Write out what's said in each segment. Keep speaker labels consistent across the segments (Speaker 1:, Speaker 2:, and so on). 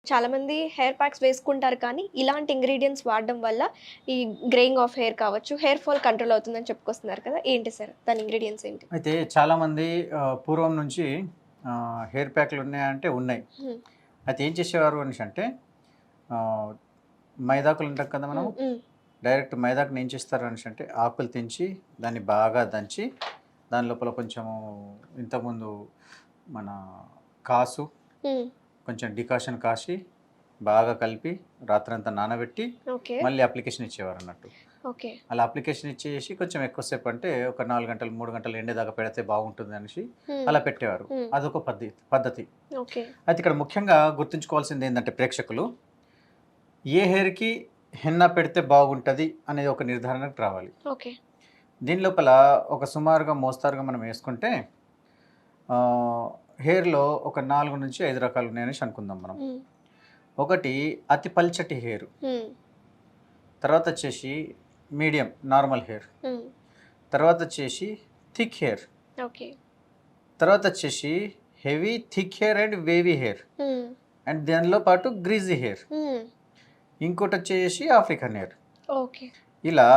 Speaker 1: చాలామంది hair packs వేసుకుంటారు కానీ ఇలాంటి ఇంగ్రీడియంట్స్ వాడడం వల్ల ఈ గ్రేయింగ్ ఆఫ్ హెయిర్ కావచ్చు, హెయిర్ ఫాల్ కంట్రోల్ అవుతుందని చెప్పుకొస్తున్నారు కదా! ఏంటి సార్ దాని ఇంగ్రీడియంట్స్ ఏంటి?
Speaker 2: అయితే చాలామంది పూర్వం నుంచి హెయిర్ ప్యాక్లు ఉన్నాయంటే ఉన్నాయి.
Speaker 1: హ్మ్.
Speaker 2: అయితే ఏం చేసేవారు అనేసి అంటే ఆహ్, మైదాకులు ఉంటాం కదా మనం.
Speaker 1: హ్మ్. హ్మ్.
Speaker 2: డైరెక్ట్ మైదాకుని ఏం చేస్తారు అనేసి అంటే ఆకులు తెంచి దాన్ని బాగా దంచి దాని లోపల కొంచెము ఇంతకుముందు మన కాసు
Speaker 1: హ్మ్.
Speaker 2: కొంచెం డికాషన్ కాసి బాగా కలిపి రాత్రంతా నానబెట్టి
Speaker 1: ఓకే.
Speaker 2: మళ్ళీ అప్లికేషన్ ఇచ్చేవారు అన్నట్టు.
Speaker 1: ఓకే.
Speaker 2: అలా అప్లికేషన్ ఇచ్చేసి కొంచెం ఎక్కువసేపు అంటే ఒక 4 గంటలు 3 గంటలు ఎండేదాకా పెడితే బాగుంటుంది అనేసి
Speaker 1: హ్మ్.
Speaker 2: అలా పెట్టేవారు.
Speaker 1: హ్మ్.
Speaker 2: అదొక పద్ధతి.
Speaker 1: ఓకే.
Speaker 2: అయితే ఇక్కడ ముఖ్యంగా గుర్తుంచుకోవాల్సింది ఏంటంటే ప్రేక్షకులు ఏ హెయిర్‌కి హెన్నా పెడితే బాగుంటది అనేది ఒక నిర్ధారణకు రావాలి.
Speaker 1: ఓకే.
Speaker 2: దీని లోపల ఒక సుమారుగా మోస్తారుగా మనం వేసుకుంటే ఆహ్, హెయిర్‌లో ఒక 4-5 రకాలు ఉన్నాయనేసి అనుకుందాం మనం.
Speaker 1: హ్మ్.
Speaker 2: ఒకటి అతి పల్చటి హెయిర్,
Speaker 1: హ్మ్.
Speaker 2: తర్వాత వచ్చేసి మీడియం నార్మల్ హెయిర్,
Speaker 1: హ్మ్.
Speaker 2: తర్వాత వచ్చేసి థిక్ హెయిర్,
Speaker 1: ఓకే.
Speaker 2: తర్వాత వచ్చేసి heavy thick hair and wavy hair
Speaker 1: హ్మ్.
Speaker 2: అండ్ దానిలో పాటు గ్రీజీ హెయిర్,
Speaker 1: హ్మ్.
Speaker 2: ఇంకోటి వచ్చేసి ఆఫ్రికన్ హెయిర్.
Speaker 1: ఓకే.
Speaker 2: ఇలా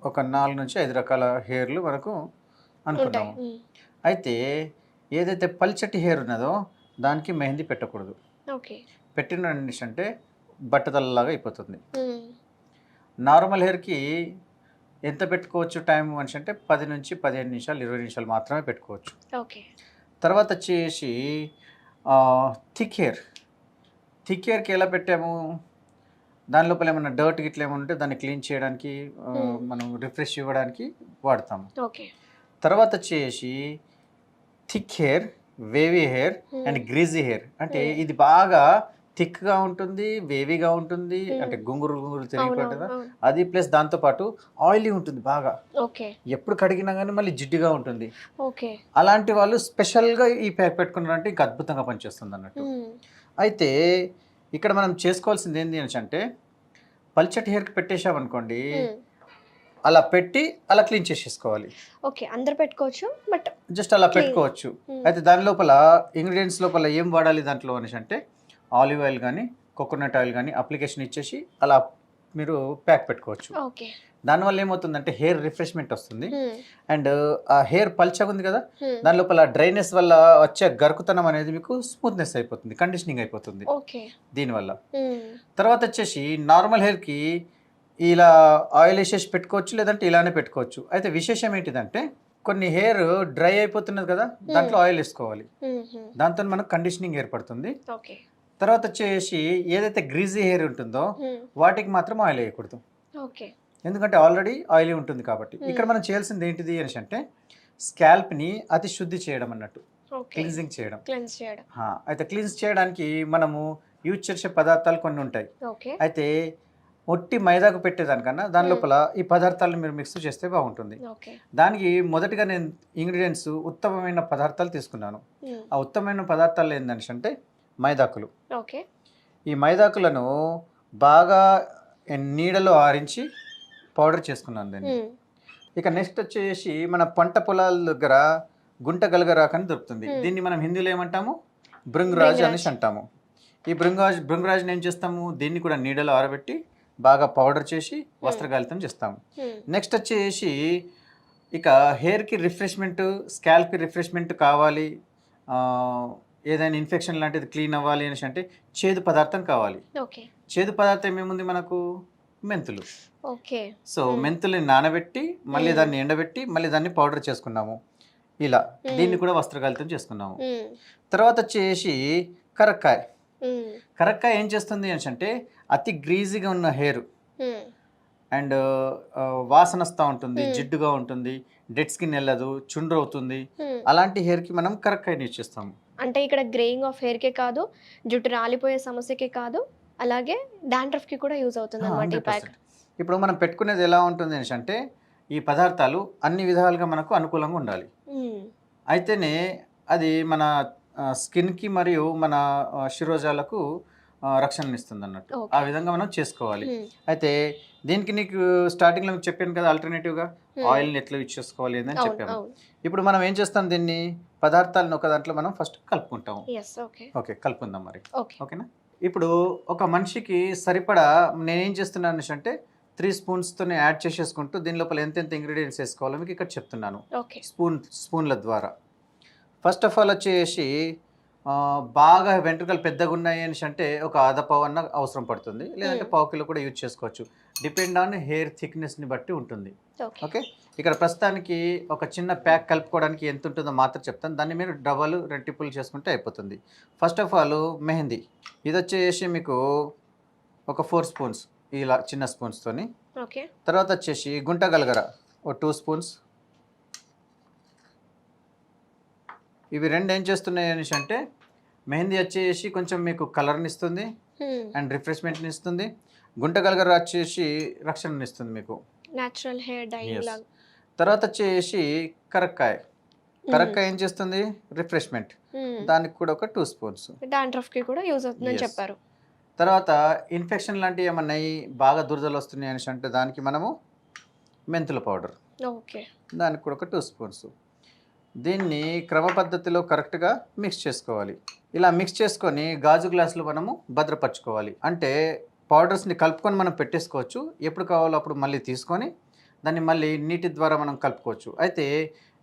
Speaker 2: ఒక 4-5 రకాల హెయిర్లు మనకు
Speaker 1: ఉంటాయి.
Speaker 2: అనుకున్నాము.
Speaker 1: హ్మ్.
Speaker 2: అయితే ఏదైతే పల్చటి హెయిర్ ఉన్నదో దానికి మెహందీ పెట్టకూడదు.
Speaker 1: ఓకే.
Speaker 2: పెట్టిన అంటే బట్టతలలాగా అయిపోతుంది.
Speaker 1: హ్మ్.
Speaker 2: నార్మల్ హెయిర్కి ఎంత పెట్టుకోవచ్చు టైం అనేసి అంటే 10-15 నిమిషాలు 20 నిమిషాలు మాత్రమే పెట్టుకోవచ్చు.
Speaker 1: ఓకే.
Speaker 2: తర్వాత వచ్చేసి థిక్ హెయిర్, థిక్ హెయిర్కి ఎలా పెట్టాము, దాని లోపల ఏమైనా డర్ట్ గిట్ల ఏమైనా ఉంటే దాన్ని క్లీన్ చేయడానికి
Speaker 1: హ్మ్.
Speaker 2: మనం రిఫ్రెష్ ఇవ్వడానికి వాడతాము.
Speaker 1: ఓకే.
Speaker 2: తర్వాత వచ్చేసి thick hair, wavy hair and
Speaker 1: hmm.
Speaker 2: Greasy hair. అంటే
Speaker 1: హ్మ్.
Speaker 2: ఇది బాగా థిక్‌గా ఉంటుంది, వేవీగా ఉంటుంది. అంటే
Speaker 1: హ్మ్.
Speaker 2: గుంగురు గుంగురు తిరిగిపోయి
Speaker 1: అవునవును.
Speaker 2: కదా!
Speaker 1: అవును.
Speaker 2: అది ప్లస్ దాంతో పాటు ఆయిలీ ఉంటుంది బాగా.
Speaker 1: ఓకే.
Speaker 2: ఎప్పుడు కడిగినా గానీ మళ్ళీ జిడ్డుగా ఉంటుంది.
Speaker 1: ఓకే.
Speaker 2: అలాంటి వాళ్ళు స్పెషల్‌గా ఈ ప్యాక్ పెట్టుకున్నారంటే ఇంకా అద్భుతంగా పనిచేస్తుందన్నట్టు.
Speaker 1: హ్మ్.
Speaker 2: అయితే ఇక్కడ మనం చేసుకోవాల్సింది ఏంది అనేసంటే పల్చటి హెయిర్‌కి పెట్టేసామనుకోండి,
Speaker 1: హ్మ్.
Speaker 2: అలా పెట్టి అలా క్లీన్ చేసేసుకోవాలి.
Speaker 1: ఓకే. అందరూ పెట్టుకోవచ్చు. బట్
Speaker 2: జస్ట్ అలా
Speaker 1: క్లీన్.
Speaker 2: పెట్టుకోవచ్చు.
Speaker 1: హ్మ్.
Speaker 2: అయితే దాని లోపల ఇంగ్రీడియెంట్స్ లోపల ఏం వాడాలి దాంట్లో అనేసంటే ఆలివ్ ఆయిల్ గానీ, కోకోనట్ ఆయిల్ గానీ అప్లికేషన్ ఇచ్చేసి అలా మీరు ప్యాక్ పెట్టుకోవచ్చు.
Speaker 1: ఓకే.
Speaker 2: దానివల్ల ఏమవుతుందంటే హెయిర్ రిఫ్రెష్‌మెంట్ వస్తుంది.
Speaker 1: హ్మ్.
Speaker 2: అండ్ ఆ హెయిర్ పల్చగుంది కదా!
Speaker 1: హ్మ్.
Speaker 2: దాని లోపల డ్రైనెస్ వల్ల వచ్చే గరుకుతనం అనేది మీకు స్మూత్‌నెస్ అయిపోతుంది. కండిషనింగ్ అయిపోతుంది
Speaker 1: ఓకే.
Speaker 2: దీనివల్ల.
Speaker 1: హ్మ్.
Speaker 2: తర్వాత వచ్చేసి నార్మల్ హెయిర్‌కి ఇలా ఆయిల్ ఏసేసి పెట్టుకోవచ్చు. లేదంటే ఇలానే పెట్టుకోవచ్చు. అయితే విశేషం ఏంటిదంటే కొన్ని హెయిర్ డ్రై అయిపోతున్నది కదా!
Speaker 1: హ్మ్.
Speaker 2: దాంట్లో ఆయిల్ ఏసుకోవాలి.
Speaker 1: హుహు.
Speaker 2: దాంతోని మనకు కండిషనింగ్ ఏర్పడుతుంది.
Speaker 1: ఓకే.
Speaker 2: తర్వాత వచ్చేసి ఏదైతే గ్రీజీ హెయిర్ ఉంటుందో
Speaker 1: హ్మ్.
Speaker 2: వాటికి మాత్రం ఆయిల్ ఏయకూడదు.
Speaker 1: ఓకే.
Speaker 2: ఎందుకంటే ఆల్రెడీ ఆయిలీ ఉంటుంది కాబట్టి. ఇక్కడ
Speaker 1: హ్మ్.
Speaker 2: మనం చేయాల్సింది ఏంటిది అనేసంటే స్కాల్ప్‌ని అతి శుద్ధి చేయడం అన్నట్టు.
Speaker 1: ఓకే.
Speaker 2: క్లీన్జింగ్ చేయడం.
Speaker 1: క్లెన్స్ చేయడం.
Speaker 2: అయితే క్లీన్స్ చేయడానికి మనము యూజ్ చేసే పదార్థాలు కొన్ని ఉంటాయి.
Speaker 1: ఓకే.
Speaker 2: అయితే ఒట్టి మైదాకు పెట్టేదానికన్నా దాని
Speaker 1: హ్మ్.
Speaker 2: లోపల ఈ పదార్థాలను మీరు మిక్స్ చేస్తే బాగుంటుంది.
Speaker 1: ఓకే.
Speaker 2: దానికి మొదటిగా నేను ఇంగ్రీడియెంట్స్ ఉత్తమమైన పదార్థాలు తీసుకున్నాను.
Speaker 1: హ్మ్.
Speaker 2: ఆ ఉత్తమమైన పదార్థాలు ఏందనేసంటే మైదాకులు.
Speaker 1: ఓకే.
Speaker 2: ఈ మైదాకులను బాగా నీడలో ఆరించి పౌడర్ చేసుకున్నాను దీన్ని.
Speaker 1: హ్మ్.
Speaker 2: ఇక నెక్స్ట్ వచ్చేసి మన పంట పొలాల దగ్గర గుంట గలగరాకు అని దొరుకుతుంది.
Speaker 1: హ్మ్.
Speaker 2: దీన్ని మనం హిందీలో ఏమంటాము? భృంగరాజ్
Speaker 1: భృంగరాజ్.
Speaker 2: అనేసి అంటాము. ఈ భృంగరాజ్‌ని ఏం చేస్తాము? దీన్ని కూడా నీడలో ఆరబెట్టి బాగా పౌడర్ చేసి
Speaker 1: హ్మ్.
Speaker 2: వస్త్రగాలితం చేస్తాము.
Speaker 1: హ్మ్.
Speaker 2: నెక్స్ట్ వచ్చేసి ఇక హెయిర్‌కి రిఫ్రెష్‌మెంట్, స్కాల్ప్‌కి రిఫ్రెష్‌మెంట్ కావాలి. ఆహ్, ఏదైనా ఇన్ఫెక్షన్ లాంటిది క్లీన్ అవ్వాలి అనేసి అంటే చేదు పదార్థం కావాలి.
Speaker 1: ఓకే.
Speaker 2: చేదు పదార్థం ఏముంది మనకు? మెంతులు.
Speaker 1: ఓకే.
Speaker 2: సో,
Speaker 1: హ్మ్.
Speaker 2: మెంతుల్ని నానబెట్టి, మళ్ళీ
Speaker 1: హ్మ్.
Speaker 2: దాన్ని ఎండబెట్టి, మళ్ళీ దాన్ని పౌడర్ చేసుకున్నాము. ఇలా.
Speaker 1: హ్మ్.
Speaker 2: దీన్ని కూడా వస్త్రగాలితం చేసుకున్నాము.
Speaker 1: హ్మ్.
Speaker 2: తర్వాత వచ్చేసి కరక్కాయ.
Speaker 1: హ్మ్.
Speaker 2: కరక్కాయ ఏం చేస్తుంది అనేసంటే అతి గ్రీజీగా ఉన్న హెయిర్
Speaker 1: హ్మ్.
Speaker 2: అండ్ వాసన వస్తా ఉంటుంది,
Speaker 1: హ్మ్.
Speaker 2: జిడ్డుగా ఉంటుంది, డెడ్ స్కిన్ ఎళ్ళదు, చుండ్రవుతుంది.
Speaker 1: హ్మ్.
Speaker 2: అలాంటి హెయిర్‌కి మనం కరక్కాయని యూజ్ చేస్తాము.
Speaker 1: అంటే ఇక్కడ గ్రేయింగ్ ఆఫ్ హెయిర్‌కే కాదు, జుట్టు రాలిపోయే సమస్యకే కాదు, అలాగే డాండ్రఫ్‌కి కూడా యూజ్ అవుతుందన్నమాట ఈ ప్యాక్.
Speaker 2: 100%. ఇప్పుడు మనం పెట్టుకునేది ఎలా ఉంటుంది అనేసంటే ఈ పదార్థాలు అన్ని విధాలుగా మనకు అనుకూలంగా ఉండాలి.
Speaker 1: హ్మ్.
Speaker 2: అయితేనే అది మన స్కిన్‌కి మరియు మన శిరోజాలకు రక్షణనిస్తుందన్నట్టు. ఆ
Speaker 1: ఓకే.
Speaker 2: విధంగా మనం చేసుకోవాలి.
Speaker 1: హ్మ్.
Speaker 2: అయితే దీనికి నీకు స్టార్టింగ్‌లో మీకు చెప్పాను కదా! ఆల్టర్‌నేటివ్‌గా
Speaker 1: హ్మ్.
Speaker 2: ఆయిల్‌ని ఎట్లా యూజ్ చేసుకోవాలి ఏందని
Speaker 1: అవును.
Speaker 2: చెప్పాము.
Speaker 1: అవును.
Speaker 2: ఇప్పుడు మనం ఏం చేస్తాం దీన్ని పదార్థాలను ఒక దాంట్లో మనం ఫస్ట్ కలుపుకుంటాము.
Speaker 1: యెస్. ఓకే.
Speaker 2: ఓకే. కలుపుకుందాం మరి.
Speaker 1: ఓకే.
Speaker 2: ఓకేనా? ఇప్పుడు ఒక మనిషికి సరిపడా నేనేం చేస్తున్నాను అంటే 3 స్పూన్స్తోనే యాడ్ చేసేసుకుంటూ దీని లోపల ఎంతెంత ఇంగ్రీడియంట్స్ వేసుకోవాలో మీకు ఇక్కడ చెప్తున్నాను
Speaker 1: ఓకే.
Speaker 2: స్పూన్ల ద్వారా. ఫస్ట్ ఆఫ్ ఆల్ వచ్చేసి బాగా వెంట్రుకలు పెద్దగా ఉన్నాయి అనేసి అంటే ఒక అర్ధ పావు అన్న అవసరం పడుతుంది, లేదంటే పావు కిలో కూడా యూజ్ చేసుకోవచ్చు. డిపెండ్ ఆన్ హెయిర్ థిక్నెస్ని బట్టి ఉంటుంది.
Speaker 1: ఓకే.
Speaker 2: ఓకే, ఇక్కడ ప్రస్తుతానికి ఒక చిన్న ప్యాక్ కలుపుకోవడానికి ఎంత ఉంటుందో మాత్రం చెప్తాను, దాన్ని మీరు డబల్ రెట్టిపుల్ చేసుకుంటే అయిపోతుంది. ఫస్ట్ ఆఫ్ ఆల్ మెహందీ, ఇది వచ్చేసి మీకు ఒక 4 స్పూన్స్ ఇలా చిన్న స్పూన్స్తోని.
Speaker 1: ఓకే.
Speaker 2: తర్వాత వచ్చేసి గుంట గలగర ఒక 2 స్పూన్స్. ఇవి రెండు ఏం చేస్తున్నాయి అనేసి అంటే మెహందీ వచ్చేసి కొంచెం మీకు కలర్ని ఇస్తుంది అండ్ రిఫ్రెష్మెంట్ని ఇస్తుంది. గుంట గలగర వచ్చేసి రక్షణని ఇస్తుంది మీకు,
Speaker 1: న్యాచురల్ హెయిర్ డైయింగ్
Speaker 2: Yes.
Speaker 1: లాగా.
Speaker 2: తర్వాత వచ్చేసి కరక్కాయ. కరక్కాయ ఏం చేస్తుంది, రిఫ్రెష్మెంట్, దానికి కూడా ఒక 2 స్పూన్స్.
Speaker 1: డాండ్రఫ్ కి కూడా యూజ్ అవుతుందని
Speaker 2: Yes.
Speaker 1: చెప్పారు.
Speaker 2: తర్వాత ఇన్ఫెక్షన్ లాంటివి ఏమన్నా బాగా దురదలు వస్తున్నాయి అనేసి అంటే దానికి మనము మెంతుల పౌడర్,
Speaker 1: ఓకే.
Speaker 2: దానికి కూడా ఒక 2 స్పూన్స్. దీన్ని క్రమ పద్ధతిలో కరెక్ట్గా మిక్స్ చేసుకోవాలి. ఇలా మిక్స్ చేసుకొని గాజు గ్లాసులు మనము భద్రపరచుకోవాలి. అంటే పౌడర్స్ని కలుపుకొని మనం పెట్టేసుకోవచ్చు, ఎప్పుడు కావాలో అప్పుడు మళ్ళీ తీసుకొని దాన్ని మళ్ళీ నీటి ద్వారా మనం కలుపుకోవచ్చు. అయితే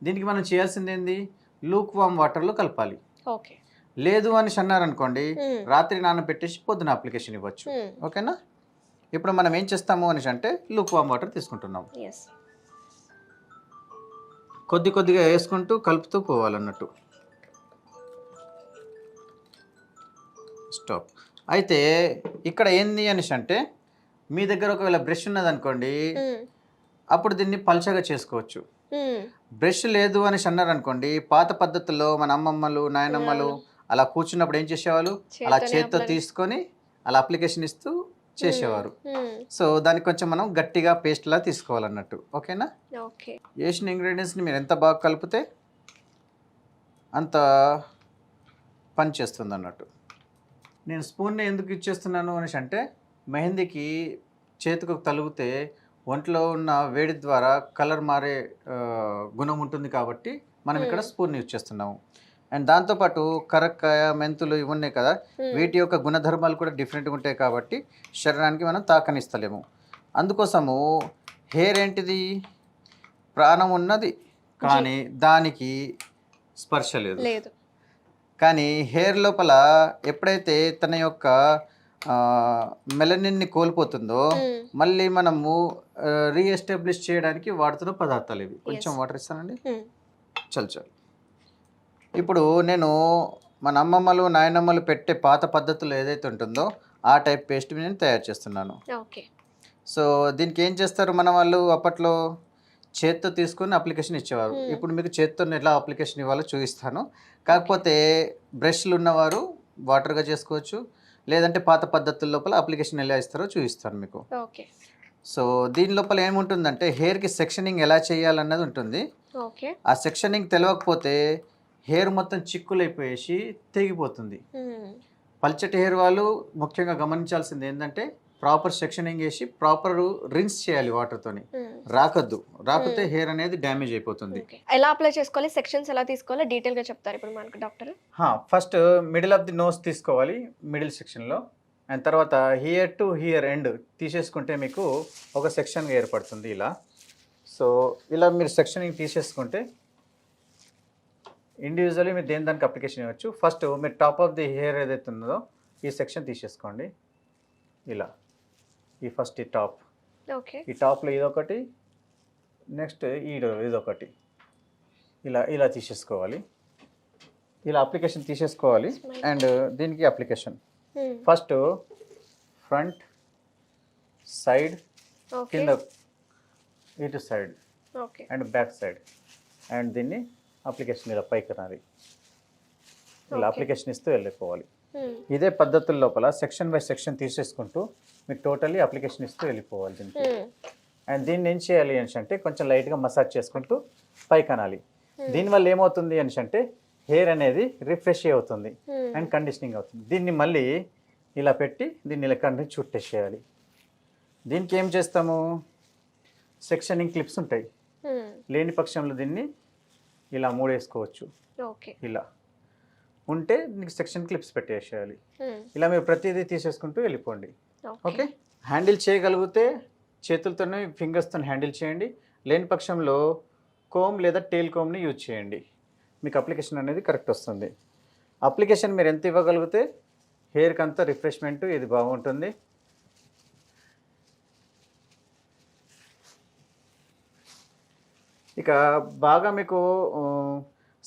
Speaker 2: దీనికి మనం చేయాల్సింది ఏంది, లూక్ వామ్ వాటర్లో కలపాలి.
Speaker 1: ఓకే.
Speaker 2: లేదు అని అన్నారనుకోండి, రాత్రి నానబెట్టేసి పొద్దున అప్లికేషన్ ఇవ్వచ్చు. ఓకేనా? ఇప్పుడు మనం ఏం చేస్తాము అనేసి అంటే లూక్ వామ్ వాటర్ తీసుకుంటున్నాము.
Speaker 1: ఎస్.
Speaker 2: కొద్ది కొద్దిగా వేసుకుంటూ కలుపుతూ పోవాలన్నట్టు. స్టాప్. అయితే ఇక్కడ ఏంది అనేసి అంటే మీ దగ్గర ఒకవేళ బ్రష్ ఉన్నదనుకోండి, అప్పుడు దీన్ని పల్చగా చేసుకోవచ్చు. బ్రష్ లేదు అనేసి అన్నారనుకోండి, పాత పద్ధతుల్లో మన అమ్మమ్మలు నాయనమ్మలు అలా కూర్చున్నప్పుడు ఏం చేసేవాళ్ళు, అలా చేత్తో తీసుకొని అలా అప్లికేషన్ ఇస్తూ చేసేవారు. సో దానికి కొంచెం మనం గట్టిగా పేస్ట్లా తీసుకోవాలన్నట్టు. ఓకేనా?
Speaker 1: ఓకే.
Speaker 2: వేసిన ఇంగ్రీడియంట్స్ని మీరు ఎంత బాగా కలిపితే అంత పని చేస్తుంది అన్నట్టు. నేను స్పూన్ని ఎందుకు ఇచ్చేస్తున్నాను అనేసి అంటే మెహందీకి చేతికి తలిగితే ఒంట్లో ఉన్న వేడి ద్వారా కలర్ మారే గుణం ఉంటుంది కాబట్టి మనం ఇక్కడ స్పూన్ యూజ్ చేస్తున్నాము. అండ్ దాంతోపాటు కరక్కాయ, మెంతులు ఇవి ఉన్నాయి కదా, వీటి యొక్క గుణధర్మాలు కూడా డిఫరెంట్గా ఉంటాయి కాబట్టి శరీరానికి మనం తాకనిస్తలేము. అందుకోసము హెయిర్ ఏంటిది, ప్రాణం ఉన్నది కానీ దానికి స్పర్శ లేదు. కానీ హెయిర్ లోపల ఎప్పుడైతే తన యొక్క మెలనిన్ని కోల్పోతుందో మళ్ళీ మనము రీఎస్టాబ్లిష్ చేయడానికి వాడుతున్న పదార్థాలు ఇవి. కొంచెం వాటర్ ఇస్తానండి. చల్. ఇప్పుడు నేను మన అమ్మమ్మలు నాయనమ్మలు పెట్టే పాత పద్ధతులు ఏదైతే ఉంటుందో ఆ టైప్ పేస్ట్ నేను తయారు చేస్తున్నాను.
Speaker 1: ఓకే.
Speaker 2: సో దీనికి ఏం చేస్తారు మన వాళ్ళు, అప్పట్లో చేత్తో తీసుకొని అప్లికేషన్ ఇచ్చేవారు. ఇప్పుడు మీకు చేత్తో ఎలా అప్లికేషన్ ఇవ్వాలో చూపిస్తాను. కాకపోతే బ్రష్లు ఉన్నవారు వాటర్గా చేసుకోవచ్చు, లేదంటే పాత పద్ధతుల లోపల అప్లికేషన్ ఎలా ఇస్తారో చూపిస్తాను మీకు.
Speaker 1: ఓకే.
Speaker 2: సో దీని లోపల ఏముంటుందంటే హెయిర్కి సెక్షనింగ్ ఎలా చేయాలన్నది ఉంటుంది.
Speaker 1: ఓకే.
Speaker 2: ఆ సెక్షనింగ్ తెలియకపోతే హెయిర్ మొత్తం చిక్కులైపోయేసి తెగిపోతుంది. పల్చటి హెయిర్ వాళ్ళు ముఖ్యంగా గమనించాల్సింది ఏంటంటే ప్రాపర్ సెక్షనింగ్ వేసి ప్రాపర్ రిన్స్ చేయాలి వాటర్తోని. రాకపోతే హెయిర్ అనేది డ్యామేజ్ అయిపోతుంది.
Speaker 1: ఎలా అప్లై చేసుకోవాలి, సెక్షన్స్ ఎలా తీసుకోవాలి డీటెయిల్గా చెప్తారు ఇప్పుడు మనకు doctor.
Speaker 2: First middle of the nose తీసుకోవాలి, మిడిల్ సెక్షన్లో. అండ్ తర్వాత హియర్ టు హియర్ ఎండ్ తీసేసుకుంటే మీకు ఒక సెక్షన్గా ఏర్పడుతుంది ఇలా. సో ఇలా మీరు సెక్షనింగ్ తీసేసుకుంటే ఇండివిజువల్లీ మీరు దానికి అప్లికేషన్ ఇవ్వచ్చు. ఫస్ట్ మీరు టాప్ ఆఫ్ ది హెయిర్ ఏదైతే ఉందో ఈ సెక్షన్ తీసేసుకోండి ఇలా. ఈ ఫస్ట్ ఈ టాప్, ఈ టాప్లో ఇదొకటి, నెక్స్ట్ ఇదొకటి, ఇలా తీసేసుకోవాలి. ఇలా అప్లికేషన్ తీసేసుకోవాలి. అండ్ దీనికి అప్లికేషన్ ఫస్ట్ ఫ్రంట్ సైడ్, కింద ఇటు side and back side. And దీన్ని అప్లికేషన్ ఇలా పైకి రాలి, ఇలా అప్లికేషన్ ఇస్తూ వెళ్ళిపోవాలి. ఇదే పద్ధతుల లోపల సెక్షన్ బై సెక్షన్ తీసేసుకుంటూ మీకు టోటల్లీ అప్లికేషన్ ఇస్తూ వెళ్ళిపోవాలి దీనికి. అండ్ దీన్ని ఏం చేయాలి అని అంటే కొంచెం లైట్గా మసాజ్ చేసుకుంటూ పైకి అనాలి. దీనివల్ల ఏమవుతుంది అని అంటే హెయిర్ అనేది రిఫ్రెష్ అవుతుంది అండ్ కండిషనింగ్ అవుతుంది. దీన్ని మళ్ళీ ఇలా పెట్టి దీన్ని ఇలా కంటిన్యూ చుట్టేసేయాలి. దీనికి ఏం చేస్తాము, సెక్షనింగ్ క్లిప్స్ ఉంటాయి, లేని పక్షంలో దీన్ని ఇలా మూడేసుకోవచ్చు. ఇలా ఉంటే నీకు సెక్షన్ క్లిప్స్ పెట్టేసేయాలి. ఇలా మీరు ప్రతిదీ తీసేసుకుంటూ వెళ్ళిపోండి. ఓకే, హ్యాండిల్ చేయగలిగితే చేతులతోనే ఫింగర్స్తో హ్యాండిల్ చేయండి. లేని పక్షంలో కోమ్ లేదా టేల్ కోమ్ని యూజ్ చేయండి. మీకు అప్లికేషన్ అనేది కరెక్ట్ వస్తుంది. అప్లికేషన్ మీరు ఎంత ఇవ్వగలిగితే హెయిర్కి అంతా రిఫ్రెష్మెంట్ ఇది బాగుంటుంది. ఇక బాగా మీకు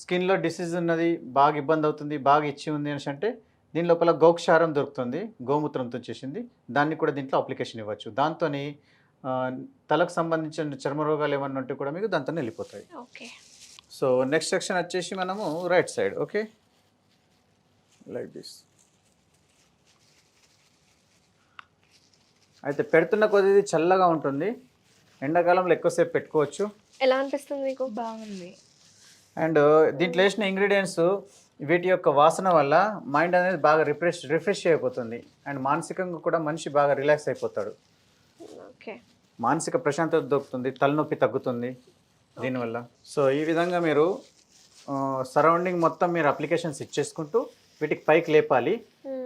Speaker 2: స్కిన్లో డిసీజ్ ఉన్నది, బాగా ఇబ్బంది అవుతుంది, బాగా ఇచ్చి ఉంది అనేసి అంటే దీని లోపల గోక్షారం దొరుకుతుంది, గోమూత్రంతో చేసింది. దాన్ని కూడా దీంట్లో అప్లికేషన్ ఇవ్వచ్చు. దాంతో తలకు సంబంధించిన చర్మ రోగాలు ఏమన్నా ఉంటే కూడా మీకు దాంతో వెళ్ళిపోతాయి.
Speaker 1: ఓకే,
Speaker 2: సో నెక్స్ట్ సెక్షన్ వచ్చేసి మనము right side. Okay, like this. అయితే పెడుతున్న కొద్ది చల్లగా ఉంటుంది, ఎండాకాలంలో ఎక్కువసేపు పెట్టుకోవచ్చు.
Speaker 1: ఎలా అనిపిస్తుంది మీకు?
Speaker 3: బాగుంది.
Speaker 2: అండ్ దీంట్లో వేసిన ఇంగ్రీడియంట్స్ వీటి యొక్క వాసన వల్ల మైండ్ అనేది బాగా రిఫ్రెష్ అయిపోతుంది. అండ్ మానసికంగా కూడా మనిషి బాగా రిలాక్స్ అయిపోతాడు.
Speaker 1: ఓకే,
Speaker 2: మానసిక ప్రశాంతత దొరుకుతుంది, తలనొప్పి తగ్గుతుంది దీనివల్ల. సో ఈ విధంగా మీరు సరౌండింగ్ మొత్తం మీరు అప్లికేషన్స్ ఇచ్చేసుకుంటూ వీటికి పైకి లేపాలి.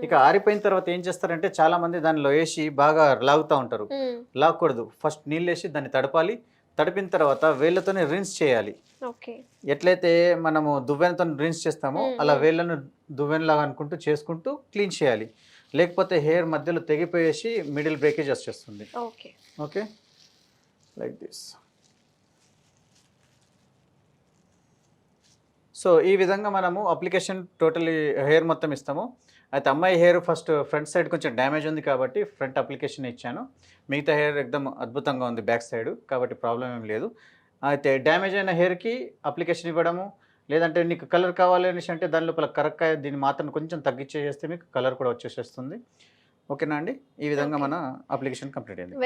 Speaker 2: ఇక ఆరిపోయిన తర్వాత ఏం చేస్తారంటే చాలామంది దానిలో వేసి బాగా లాగుతూ ఉంటారు. లాగకూడదు. ఫస్ట్ నీళ్ళు వేసి దాన్ని తడపాలి. తడిపిన తర్వాత వేళ్ళతోనే రిన్స్ చేయాలి.
Speaker 1: ఓకే,
Speaker 2: ఎట్లయితే మనము దువ్వెనతో రిన్స్ చేస్తామో అలా వేళ్ళను దువ్వెనలాగా అనుకుంటూ చేసుకుంటూ క్లీన్ చేయాలి. లేకపోతే హెయిర్ మధ్యలో తెగిపోయేసి మిడిల్ బ్రేకేజ్ వచ్చేస్తుంది.
Speaker 1: Okay,
Speaker 2: okay, like this. So ఈ విధంగా మనము అప్లికేషన్ టోటలీ హెయిర్ మొత్తం ఇస్తాము. అయితే అమ్మాయి హెయిర్ ఫస్ట్ ఫ్రంట్ సైడ్ కొంచెం డ్యామేజ్ ఉంది కాబట్టి ఫ్రంట్ అప్లికేషన్ ఇచ్చాను. మిగతా హెయిర్ ఎక్దమ్ అద్భుతంగా ఉంది బ్యాక్ సైడ్, కాబట్టి ప్రాబ్లం ఏం లేదు. అయితే డ్యామేజ్ అయిన హెయిర్కి అప్లికేషన్ ఇవ్వడము, లేదంటే నీకు కలర్ కావాలి అనేసి అంటే దాని లోపల కరెక్ట్గా దీని మాత్రం కొంచెం తగ్గించేస్తే మీకు కలర్ కూడా వచ్చేసేస్తుంది. ఓకేనా అండి? ఈ విధంగా మన అప్లికేషన్ కంప్లీట్ అయింది.